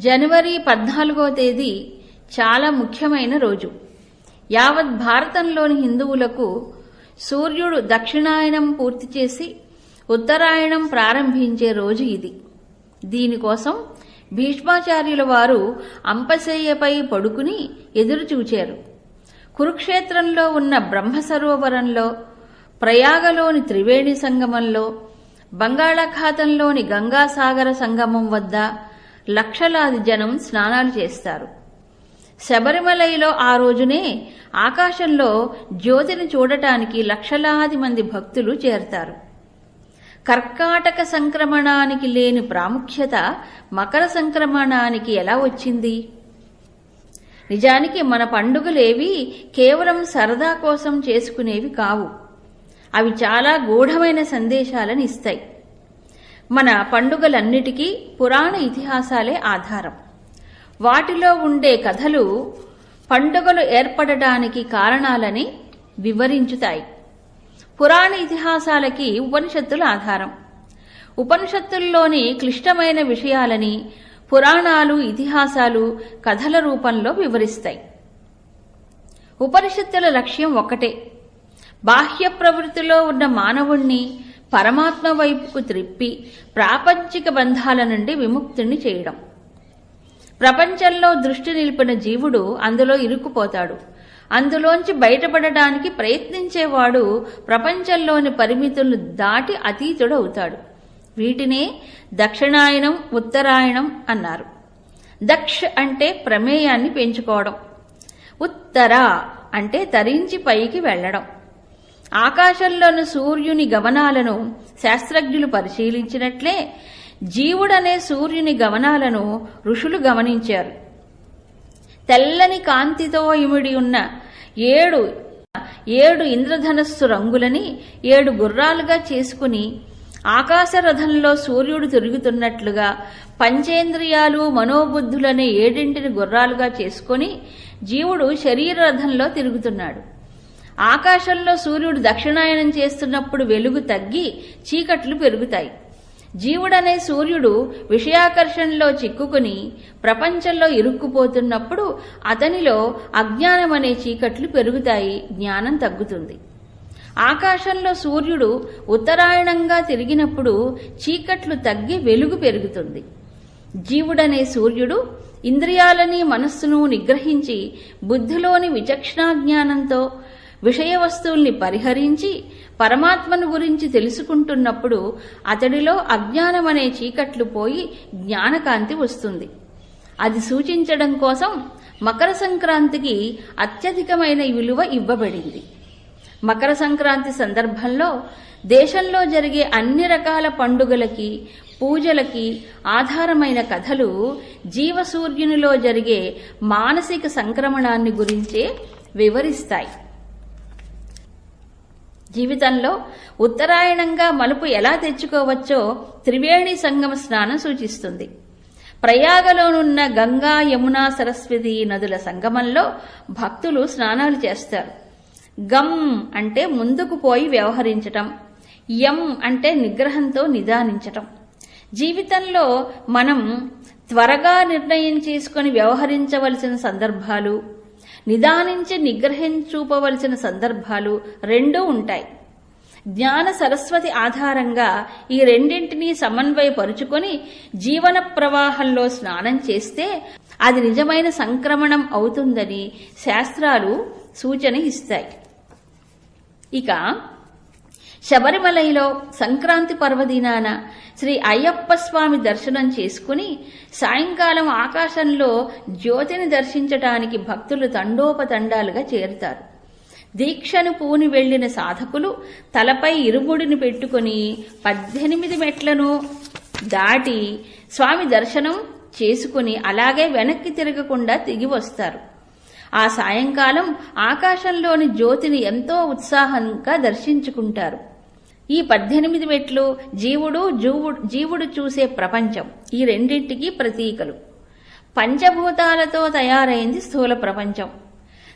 జనవరి 14వ తేదీ చాలా ముఖ్యమైన రోజు. యావత్ భారతంలోని హిందువులకు సూర్యుడు దక్షిణాయనం పూర్తి చేసి ఉత్తరాయణం ప్రారంభించే రోజు ఇది. దీనికోసం భీష్మాచార్యుల వారు అంపశయ్యపై పడుకుని ఎదురుచూచారు. కురుక్షేత్రంలో ఉన్న బ్రహ్మసరోవరంలో, ప్రయాగలోని త్రివేణి సంగమంలో, బంగాళాఖాతంలోని గంగాసాగర సంగమం వద్ద లక్షలాది జనం స్నానాలు చేస్తారు. శబరిమలలో ఆ రోజునే ఆకాశంలో జ్యోతిని చూడటానికి లక్షలాది మంది భక్తులు చేరతారు. కర్కాటక సంక్రమణానికి లేని ప్రాముఖ్యత మకర సంక్రమణానికి ఎలా వచ్చింది? నిజానికి మన పండుగలేవి కేవలం సరదా కోసం చేసుకునేవి కావు. అవి చాలా గూఢమైన సందేశాలను ఇస్తాయి. మన పండుగలన్నిటికీ పురాణ ఇతిహాసాలే ఆధారం. వాటిలో ఉండే కథలు పండుగలు ఏర్పడటానికి కారణాలని వివరించుతాయి. పురాణ ఇతిహాసాలకి ఉపనిషత్తులు ఆధారం. ఉపనిషత్తుల్లోని క్లిష్టమైన విషయాలని పురాణాలు, ఇతిహాసాలు కథల రూపంలో వివరిస్తాయి. ఉపనిషత్తుల లక్ష్యం ఒక్కటే, బాహ్య ప్రవృత్తిలో ఉన్న మానవుణ్ణి పరమాత్మ వైపుకు త్రిప్పి ప్రాపంచిక బంధాల నుండి విముక్తుణ్ణి చేయడం. ప్రపంచంలో దృష్టి నిలిపిన జీవుడు అందులో ఇరుక్కుపోతాడు. అందులోంచి బయటపడడానికి ప్రయత్నించేవాడు ప్రపంచంలోని పరిమితులను దాటి అతీతుడు అవుతాడు. వీటినే దక్షిణాయనం, ఉత్తరాయణం అన్నారు. దక్ష్ అంటే ప్రమేయాన్ని పెంచుకోవడం, ఉత్తర అంటే తరించి పైకి వెళ్లడం. ఆకాశంలోని సూర్యుని గమనాలను శాస్త్రజ్ఞులు పరిశీలించినట్లే జీవుడనే సూర్యుని గమనాలను ఋషులు గమనించారు. తెల్లని కాంతితో ఇమిడి ఉన్న ఏడు ఇంద్రధనస్సు రంగులని 7 గుర్రాలుగా చేసుకుని ఆకాశరథంలో సూర్యుడు తిరుగుతున్నట్లుగా పంచేంద్రియాలు, మనోబుద్ధులనే 7 గుర్రాలుగా చేసుకుని జీవుడు శరీర రథంలో తిరుగుతున్నాడు. ఆకాశంలో సూర్యుడు దక్షిణాయనం చేస్తున్నప్పుడు వెలుగు తగ్గి చీకట్లు పెరుగుతాయి. జీవుడనే సూర్యుడు విషయాకర్షణలో చిక్కుకుని ప్రపంచంలో ఇరుక్కుపోతున్నప్పుడు అతనిలో అజ్ఞానం అనే చీకట్లు పెరుగుతాయి, జ్ఞానం తగ్గుతుంది. ఆకాశంలో సూర్యుడు ఉత్తరాయణంగా తిరిగినప్పుడు చీకట్లు తగ్గి వెలుగు పెరుగుతుంది. జీవుడనే సూర్యుడు ఇంద్రియాలని, మనస్సును నిగ్రహించి బుద్ధిలోని విచక్షణా జ్ఞానంతో విషయ వస్తువుల్ని పరిహరించి పరమాత్మను గురించి తెలుసుకుంటున్నప్పుడు అతడిలో అజ్ఞానమనే చీకట్లు పోయి జ్ఞానకాంతి వస్తుంది. అది సూచించడం కోసం మకర సంక్రాంతికి అత్యధికమైన విలువ ఇవ్వబడింది. మకర సంక్రాంతి సందర్భంలో దేశంలో జరిగే అన్ని రకాల పండుగలకి, పూజలకి ఆధారమైన కథలు జీవసూర్యునిలో జరిగే మానసిక సంక్రమణాన్ని గురించే వివరిస్తాయి. జీవితంలో ఉత్తరాయణంగా మలుపు ఎలా తెచ్చుకోవచ్చో త్రివేణి సంగమ స్నానం సూచిస్తుంది. ప్రయాగలోనున్న గంగా, యమున, సరస్వతి నదుల సంగమంలో భక్తులు స్నానాలు చేస్తారు. గం అంటే ముందుకు పోయి వ్యవహరించటం, యం అంటే నిగ్రహంతో నిదానించటం. జీవితంలో మనం త్వరగా నిర్ణయం చేసుకుని వ్యవహరించవలసిన సందర్భాలు, నిదానించి నిగ్రహం చూపవలసిన సందర్భాలు రెండూ ఉంటాయి. జ్ఞాన సరస్వతి ఆధారంగా ఈ రెండింటినీ సమన్వయపరుచుకొని జీవన ప్రవాహంలో స్నానం చేస్తే అది నిజమైన సంక్రమణం అవుతుందని శాస్త్రాలు సూచన ఇస్తాయి. ఇక శబరిమలలో సంక్రాంతి పర్వదినాన శ్రీ అయ్యప్ప స్వామి దర్శనం చేసుకుని సాయంకాలం ఆకాశంలో జ్యోతిని దర్శించటానికి భక్తులు తండోపతండాలుగా చేరుతారు. దీక్షను పూని వెళ్లిన సాధకులు తలపై ఇరుముడిని పెట్టుకుని 18 మెట్లను దాటి స్వామి దర్శనం చేసుకుని అలాగే వెనక్కి తిరగకుండా తిరిగి వస్తారు. ఆ సాయంకాలం ఆకాశంలోని జ్యోతిని ఎంతో ఉత్సాహంగా దర్శించుకుంటారు. ఈ 18 మెట్లు జీవుడు చూసే ప్రపంచం, ఈ రెండింటికి ప్రతీకలు. పంచభూతాలతో తయారైంది స్థూల ప్రపంచం.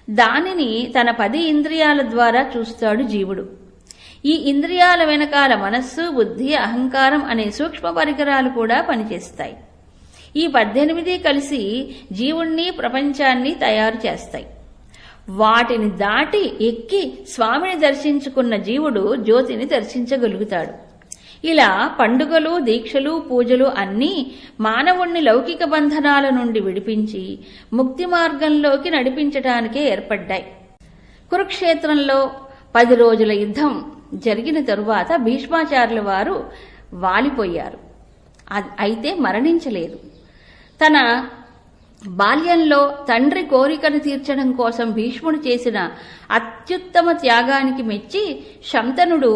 దానిని తన 10 ఇంద్రియాల ద్వారా చూస్తాడు జీవుడు. ఈ ఇంద్రియాల వెనకాల మనస్సు, బుద్ధి, అహంకారం అనే సూక్ష్మ పరికరాలు కూడా పనిచేస్తాయి. ఈ 18 కలిసి జీవుణ్ణి ప్రపంచాన్ని తయారు చేస్తాయి. వాటిని దాటి ఎక్కి స్వామిని దర్శించుకున్న జీవుడు జ్యోతిని దర్శించగలుగుతాడు. ఇలా పండుగలు, దీక్షలు, పూజలు అన్నీ మానవుణ్ణి లౌకిక బంధనాల నుండి విడిపించి ముక్తి మార్గంలోకి నడిపించటానికే ఏర్పడ్డాయి. కురుక్షేత్రంలో 10 రోజుల యుద్ధం జరిగిన తరువాత భీష్మాచార్యుల వారు వాలిపోయారు. అయితే మరణించలేదు. తన బాల్యంలో తండ్రి కోరికను తీర్చడం కోసం భీష్ముడు చేసిన అత్యుత్తమ త్యాగానికి మెచ్చి శంతనుడు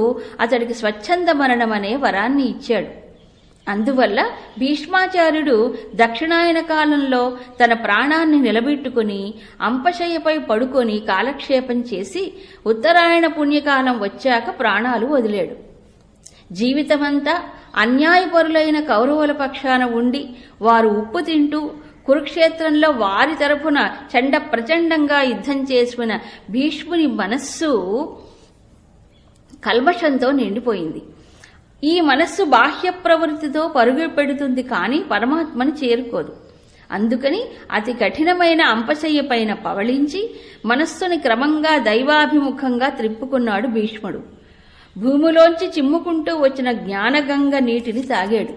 అతడికి స్వచ్ఛంద మరణం అనే వరాన్ని ఇచ్చాడు. అందువల్ల భీష్మాచార్యుడు దక్షిణాయన కాలంలో తన ప్రాణాన్ని నిలబెట్టుకుని అంపశయ్యపై పడుకొని కాలక్షేపం చేసి ఉత్తరాయణ పుణ్యకాలం వచ్చాక ప్రాణాలు వదిలాడు. జీవితమంతా అన్యాయపరులైన కౌరవుల పక్షాన ఉండి వారు ఉప్పు తింటూ కురుక్షేత్రంలో వారి తరఫున చండ ప్రచండంగా యుద్ధం చేసిన భీష్ముని మనస్సు కల్మషంతో నిండిపోయింది. ఈ మనస్సు బాహ్య ప్రవృత్తితో పరుగు పెడుతుంది, కానీ పరమాత్మని చేరుకోదు. అందుకని అతి కఠినమైన అంపశయ్య పైన పవళించి మనస్సుని క్రమంగా దైవాభిముఖంగా త్రిప్పుకున్నాడు భీష్ముడు. భూమిలోంచి చిమ్ముకుంటూ వచ్చిన జ్ఞానగంగ నీటిని తాగాడు.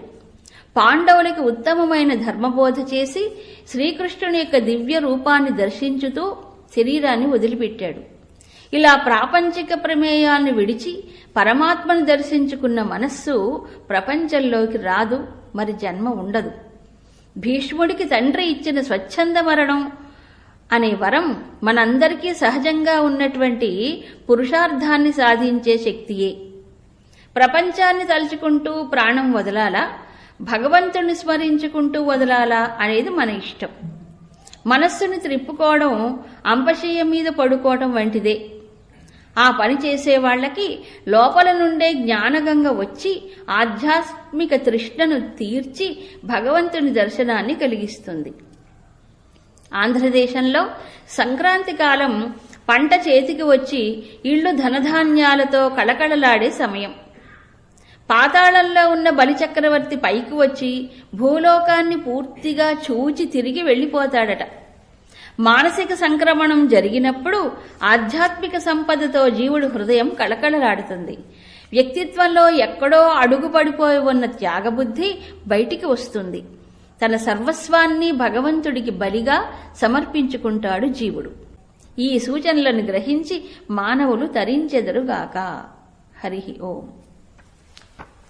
పాండవులకి ఉత్తమమైన ధర్మబోధ చేసి శ్రీకృష్ణుని యొక్క దివ్య రూపాన్ని దర్శించుతూ శరీరాన్ని వదిలిపెట్టాడు. ఇలా ప్రాపంచిక ప్రమేయాన్ని విడిచి పరమాత్మను దర్శించుకున్న మనస్సు ప్రపంచంలోకి రాదు, మరి జన్మ ఉండదు. భీష్ముడికి తండ్రి ఇచ్చిన స్వచ్ఛంద మరణం అనే వరం మనందరికీ సహజంగా ఉన్నటువంటి పురుషార్థాన్ని సాధించే శక్తియే. ప్రపంచాన్ని తలుచుకుంటూ ప్రాణం వదలాలా, భగవంతుణ్ణి స్మరించుకుంటూ వదలాలా అనేది మన ఇష్టం. మనస్సుని త్రిప్పుకోవడం అంపశయ్య మీద పడుకోవడం వంటిదే. ఆ పని చేసే వాళ్లకి లోపల నుండే జ్ఞానగంగ వచ్చి ఆధ్యాత్మిక తృష్ణను తీర్చి భగవంతుని దర్శనాన్ని కలిగిస్తుంది. ఆంధ్రదేశంలో సంక్రాంతి కాలం పంట చేతికి వచ్చి ఇళ్లు ధనధాన్యాలతో కళకళలాడే సమయం. పాతాళంలో ఉన్న బలిచక్రవర్తి పైకి వచ్చి భూలోకాన్ని పూర్తిగా చూచి తిరిగి వెళ్లిపోతాడట. మానసిక సంక్రమణం జరిగినప్పుడు ఆధ్యాత్మిక సంపదతో జీవుడు హృదయం కళకళలాడుతుంది. వ్యక్తిత్వంలో ఎక్కడో అడుగుపడిపోయి ఉన్న త్యాగబుద్ధి బయటికి వస్తుంది. తన సర్వస్వాన్ని భగవంతుడికి బలిగా సమర్పించుకుంటాడు జీవుడు. ఈ సూచనలను గ్రహించి మానవులు తరించెదరుగాక. హరి ఓం.